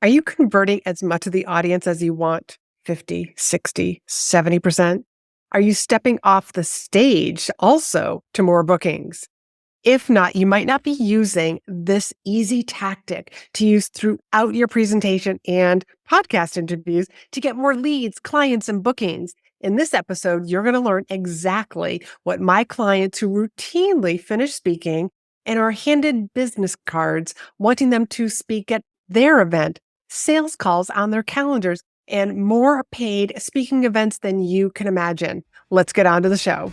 Are you converting as much of the audience as you want? 50, 60, 70%? Are you stepping off the stage also to more bookings? If not, you might not be using this easy tactic to use throughout your presentation and podcast interviews to get more leads, clients, and bookings. In this episode, you're going to learn exactly what my clients who routinely finish speaking and are handed business cards wanting them to speak at their event, sales calls on their calendars, and more paid speaking events than you can imagine. Let's get on to the show.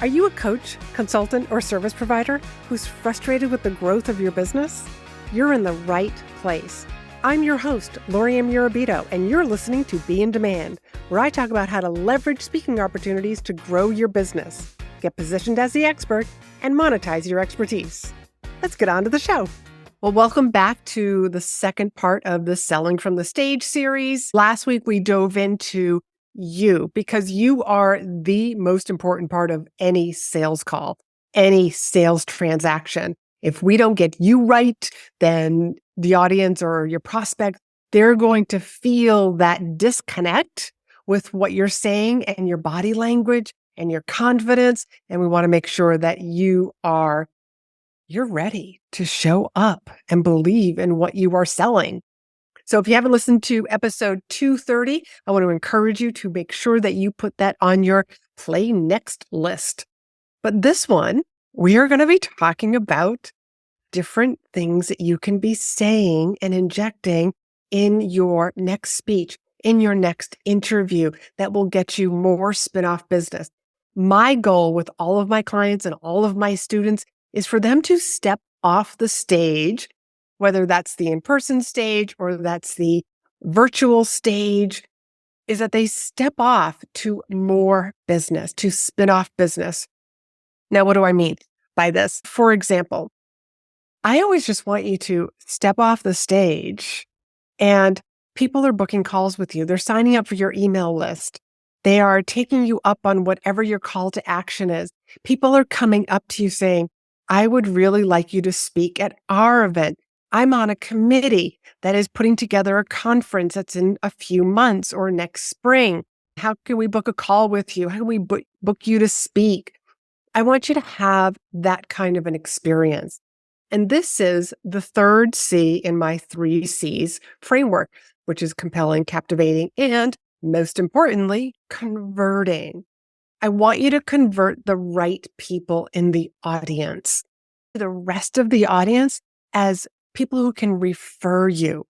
Are you a coach, consultant, or service provider who's frustrated with the growth of your business? You're in the right place. I'm your host, Laurie-Ann Murabito, and you're listening to Be in Demand, where I talk about how to leverage speaking opportunities to grow your business, get positioned as the expert, and monetize your expertise. Let's get on to the show. Well, welcome back to the second part of the Selling from the Stage series. Last week, we dove into you because you are the most important part of any sales call, any sales transaction. If we don't get you right, then the audience or your prospect, they're going to feel that disconnect with what you're saying and your body language and your confidence. And we want to make sure that you're ready to show up and believe in what you are selling. So if you haven't listened to episode 230, I want to encourage you to make sure that you put that on your play next list. But this one, we are going to be talking about different things that you can be saying and injecting in your next speech, in your next interview that will get you more spin-off business. My goal with all of my clients and all of my students is for them to step off the stage, whether that's the in-person stage or that's the virtual stage, is that they step off to more business, to spin off business. Now, what do I mean by this? For example, I always just want you to step off the stage and people are booking calls with you. They're signing up for your email list. They are taking you up on whatever your call to action is. People are coming up to you saying, I would really like you to speak at our event. I'm on a committee that is putting together a conference that's in a few months or next spring. How can we book a call with you? How can we book you to speak? I want you to have that kind of an experience. And this is the third C in my 3 C's framework, which is compelling, captivating, and most importantly, converting. I want you to convert the right people in the audience, the rest of the audience as people who can refer you.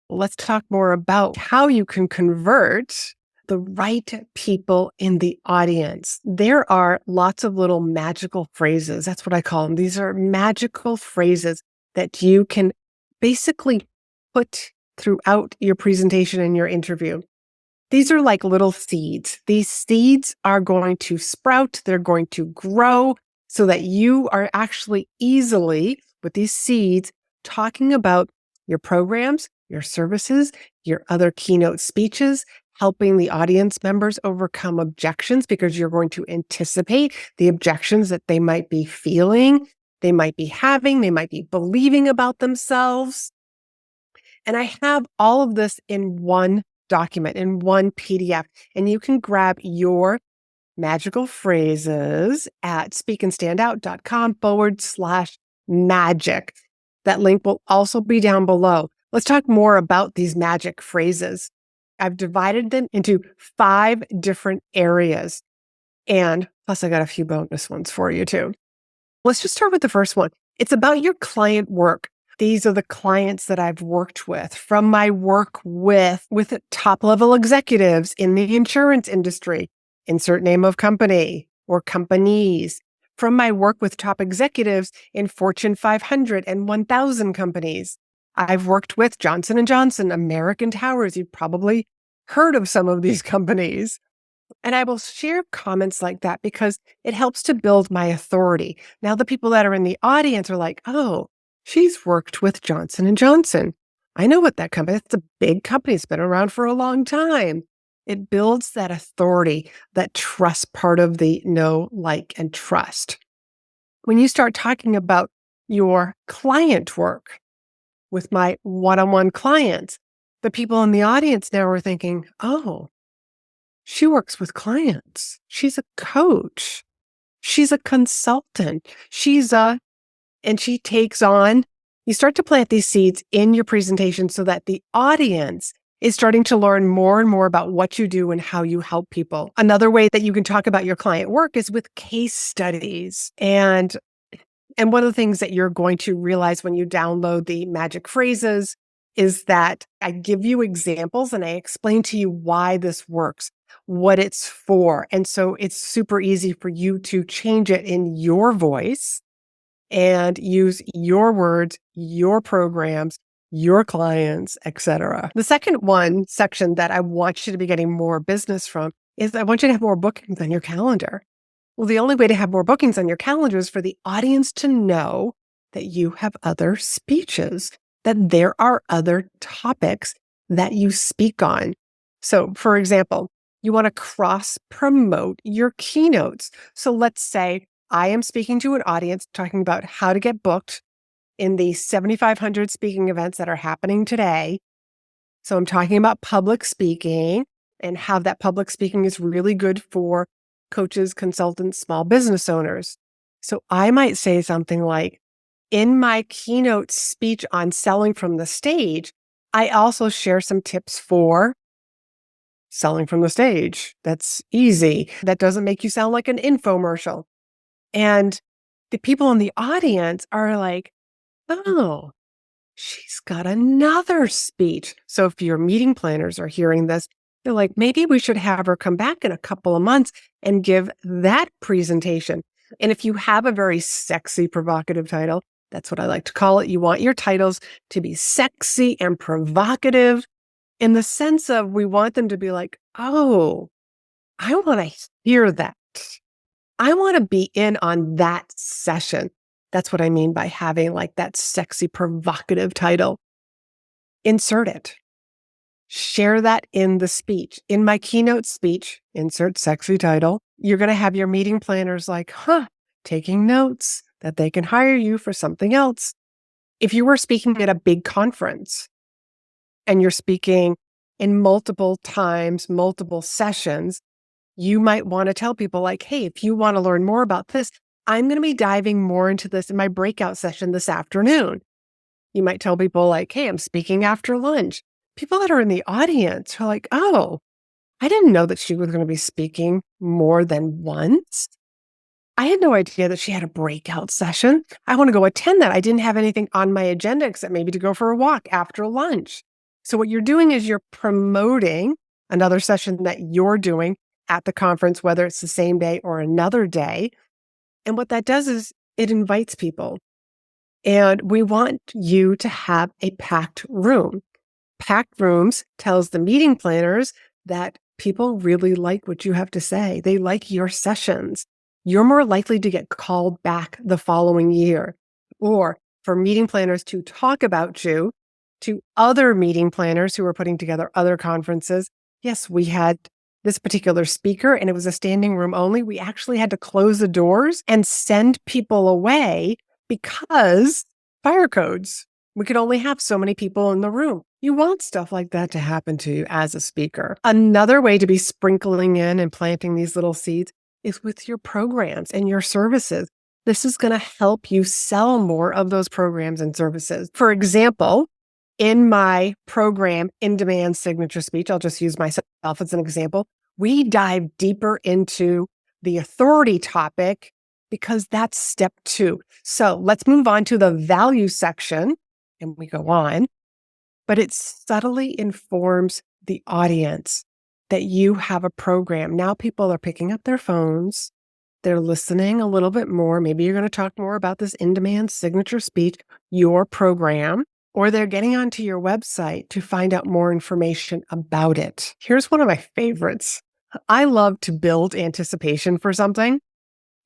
Let's talk more about how you can convert the right people in the audience. There are lots of little magical phrases. That's what I call them. These are magical phrases that you can basically put throughout your presentation and your interview. These are like little seeds. These seeds are going to sprout. They're going to grow so that you are actually easily, with these seeds, talking about your programs, your services, your other keynote speeches, helping the audience members overcome objections because you're going to anticipate the objections that they might be feeling, they might be having, they might be believing about themselves. And I have all of this in one document, in one PDF, and you can grab your magical phrases at speakandstandout.com/magic. That link will also be down below. Let's talk more about these magic phrases. I've divided them into 5 different areas. And plus I got a few bonus ones for you too. Let's just start with the first one. It's about your client work. These are the clients that I've worked with from my work with top-level executives in the insurance industry, insert name of company or companies, from my work with top executives in Fortune 500 and 1,000 companies. I've worked with Johnson & Johnson, American Towers. You've probably heard of some of these companies. And I will share comments like that because it helps to build my authority. Now, the people that are in the audience are like, oh, she's worked with Johnson & Johnson. I know what that company is. It's a big company. It's been around for a long time. It builds that authority, that trust part of the know, like, and trust. When you start talking about your client work, with my one-on-one clients. The people in the audience now are thinking, oh, she works with clients. She's a coach. She's a consultant. And she takes on, you start to plant these seeds in your presentation so that the audience is starting to learn more and more about what you do and how you help people. Another way that you can talk about your client work is with case studies. And one of the things that you're going to realize when you download the magic phrases is that I give you examples and I explain to you why this works, what it's for. And so it's super easy for you to change it in your voice and use your words, your programs, your clients, etc. The second section that I want you to be getting more business from is I want you to have more bookings on your calendar. Well, the only way to have more bookings on your calendar is for the audience to know that you have other speeches, that there are other topics that you speak on. So, for example, you want to cross-promote your keynotes. So let's say I am speaking to an audience talking about how to get booked in the 7,500 speaking events that are happening today. So I'm talking about public speaking and how that public speaking is really good for coaches, consultants, small business owners. So I might say something like, in my keynote speech on selling from the stage, I also share some tips for selling from the stage. That's easy. That doesn't make you sound like an infomercial. And the people in the audience are like, oh, she's got another speech. So if your meeting planners are hearing this, they're like, maybe we should have her come back in a couple of months and give that presentation. And if you have a very sexy, provocative title, that's what I like to call it. You want your titles to be sexy and provocative in the sense of we want them to be like, oh, I want to hear that. I want to be in on that session. That's what I mean by having like that sexy, provocative title. Insert it. Share that in the speech. In my keynote speech, insert sexy title. You're going to have your meeting planners like, taking notes that they can hire you for something else. If you were speaking at a big conference and you're speaking in multiple times, multiple sessions, you might want to tell people like, hey, if you want to learn more about this, I'm going to be diving more into this in my breakout session this afternoon. You might tell people like, hey, I'm speaking after lunch. People that are in the audience are like, oh, I didn't know that she was going to be speaking more than once. I had no idea that she had a breakout session. I want to go attend that. I didn't have anything on my agenda except maybe to go for a walk after lunch. So what you're doing is you're promoting another session that you're doing at the conference, whether it's the same day or another day. And what that does is it invites people. And we want you to have a packed room. Packed rooms tells the meeting planners that people really like what you have to say. They like your sessions. You're more likely to get called back the following year. Or for meeting planners to talk about you to other meeting planners who are putting together other conferences. Yes, we had this particular speaker and it was a standing room only. We actually had to close the doors and send people away because fire codes. We could only have so many people in the room. You want stuff like that to happen to you as a speaker. Another way to be sprinkling in and planting these little seeds is with your programs and your services. This is going to help you sell more of those programs and services. For example, in my program, In-Demand Signature Speech, I'll just use myself as an example, we dive deeper into the authority topic because that's step 2. So let's move on to the value section and we go on, but it subtly informs the audience that you have a program. Now people are picking up their phones. They're listening a little bit more. Maybe you're going to talk more about this in-demand signature speech, your program, or they're getting onto your website to find out more information about it. Here's one of my favorites. I love to build anticipation for something.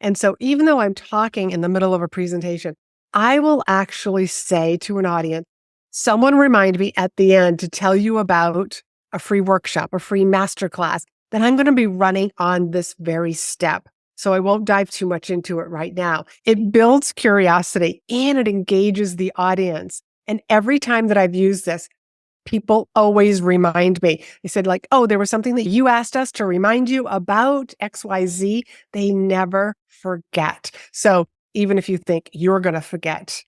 And so even though I'm talking in the middle of a presentation, I will actually say to an audience, someone remind me at the end to tell you about a free workshop, a free masterclass that I'm going to be running on this very step. So I won't dive too much into it right now. It builds curiosity and it engages the audience. And every time that I've used this, people always remind me. They said like, oh, there was something that you asked us to remind you about XYZ. They never forget. So even if you think you're going to forget,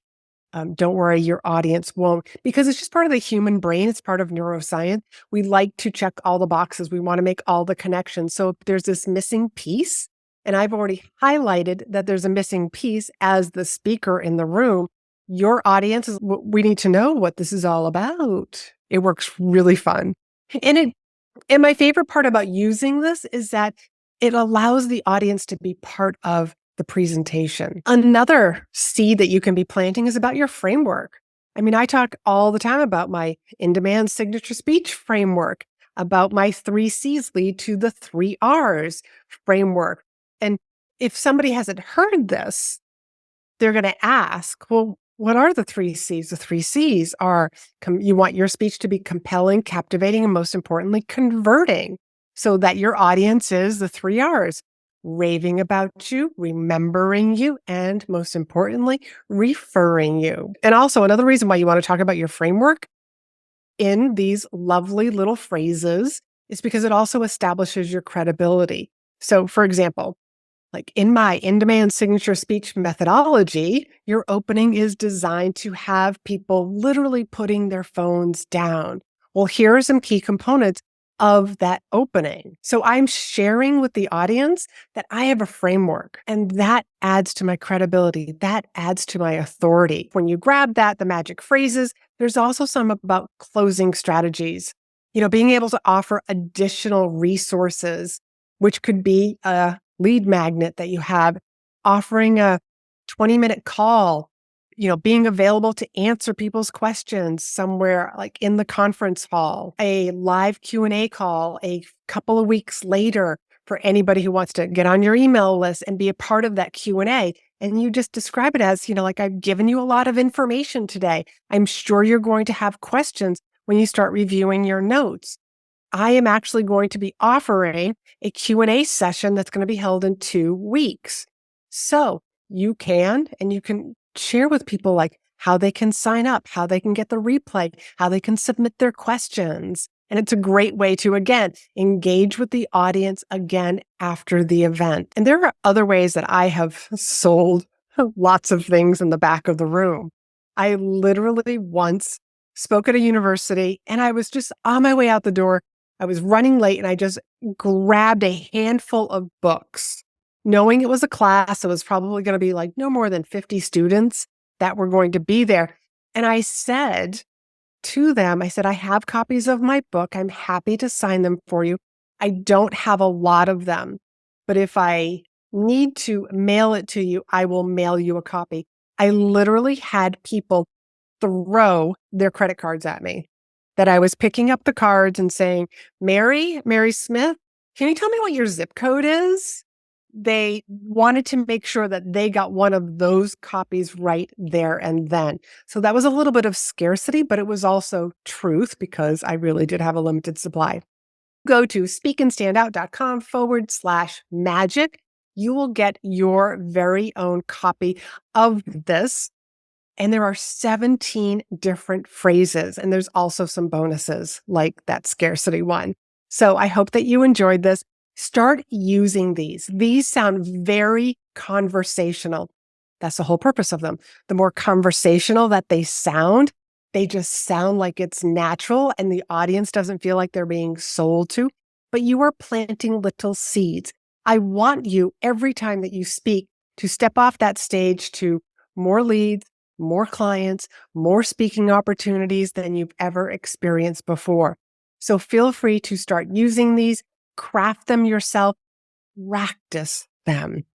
don't worry, your audience won't, because it's just part of the human brain. It's part of neuroscience. We like to check all the boxes. We want to make all the connections. So if there's this missing piece, and I've already highlighted that there's a missing piece as the speaker in the room, your audience is, we need to know what this is all about. It works really fun. And my favorite part about using this is that it allows the audience to be part of the presentation. Another seed that you can be planting is about your framework. I mean, I talk all the time about my in-demand signature speech framework, about my 3 C's lead to the 3 R's framework. And if somebody hasn't heard this, they're going to ask, well, what are the 3 C's? The 3 C's are you want your speech to be compelling, captivating, and most importantly, converting, so that your audience is the 3 R's: raving about you, remembering you, and most importantly, referring you. And also another reason why you want to talk about your framework in these lovely little phrases is because it also establishes your credibility. So for example, like in my in-demand signature speech methodology, your opening is designed to have people literally putting their phones down. Well, here are some key components of that opening. So I'm sharing with the audience that I have a framework, and that adds to my credibility. That adds to my authority. When you grab that, the magic phrases, there's also some about closing strategies. Being able to offer additional resources, which could be a lead magnet that you have, offering a 20-minute call, being available to answer people's questions somewhere like in the conference hall, a live Q&A call a couple of weeks later for anybody who wants to get on your email list and be a part of that Q&A. And you just describe it as, like, I've given you a lot of information today. I'm sure you're going to have questions when you start reviewing your notes. I am actually going to be offering a Q&A session that's going to be held in 2 weeks. So you can share with people like how they can sign up, how they can get the replay, how they can submit their questions. And it's a great way to, again, engage with the audience again after the event. And there are other ways that I have sold lots of things in the back of the room. I literally once spoke at a university and I was just on my way out the door. I was running late and I just grabbed a handful of books, knowing it was a class. It was probably going to be like no more than 50 students that were going to be there. And I said to them, I have copies of my book. I'm happy to sign them for you. I don't have a lot of them, but if I need to mail it to you, I will mail you a copy. I literally had people throw their credit cards at me, that I was picking up the cards and saying, Mary Smith, can you tell me what your zip code is? They wanted to make sure that they got one of those copies right there and then. So that was a little bit of scarcity, but it was also truth because I really did have a limited supply. Go to speakandstandout.com/magic. You will get your very own copy of this. And there are 17 different phrases, and there's also some bonuses like that scarcity one. So I hope that you enjoyed this. Start using these. These sound very conversational. That's the whole purpose of them. The more conversational that they sound, they just sound like it's natural and the audience doesn't feel like they're being sold to, but you are planting little seeds. I want you every time that you speak to step off that stage to more leads, more clients, more speaking opportunities than you've ever experienced before. So feel free to start using these, craft them yourself, practice them.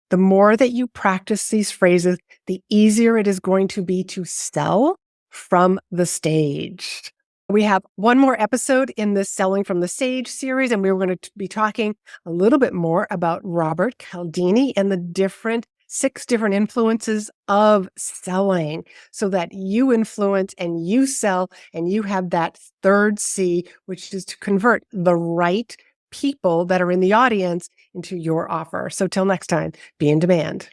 The more that you practice these phrases, the easier it is going to be to sell from the stage. We have one more episode in this Selling from the Stage series, and we're going to be talking a little bit more about Robert Cialdini and the 6 different influences of selling, so that you influence and you sell and you have that 3rd C, which is to convert the right people that are in the audience into your offer. So till next time, be in demand.